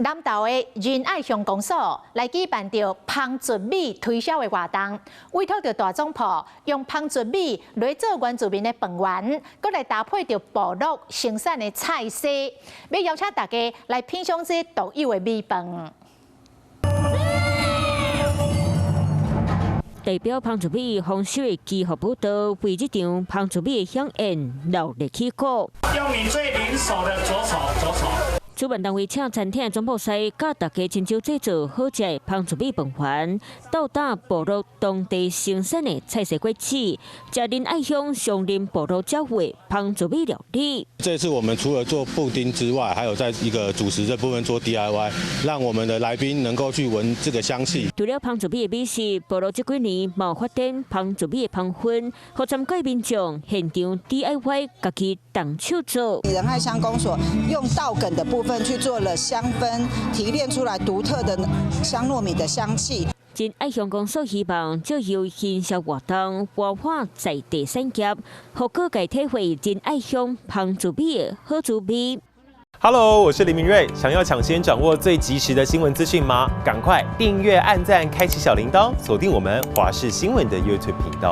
南投的仁爱乡公所来举办着芳竹米推销的活动，委托着大总铺用芳竹米来做原住民的饭圆，搁来搭配着部落生产的菜色，要邀请大家来品尝这独有的米饭。 代表芳竹米丰收的基和步道，为这场芳竹米的响应热烈起鼓。用你最灵手的左手。 主办单位请餐厅的总部师教大家亲手制作好食的芳竹米饭圆，到达部落当地生产的菜色果子，加仁爱乡上林部落教会芳竹米料理。这次我们除了做布丁之外，还有在一个主食这部分做 DIY， 让我们的来宾能够去闻这个香气。除了芳竹米的美食，部落这几年冇发展芳竹米的香薰，和参加民众现场 DIY 家己动手做。仁爱乡公所用稻梗的部分去做了香氛，提炼出来独特的香糯米的香气。仁爱乡公所希望借由行销活动，活化在地产业，和各界体会仁爱乡芳竹米的好滋味。Hello， 我是林明瑞。想要抢先掌握最及时的新闻资讯吗？赶快订阅、按赞、开启小铃铛，锁定我们华视新闻的 YouTube 频道。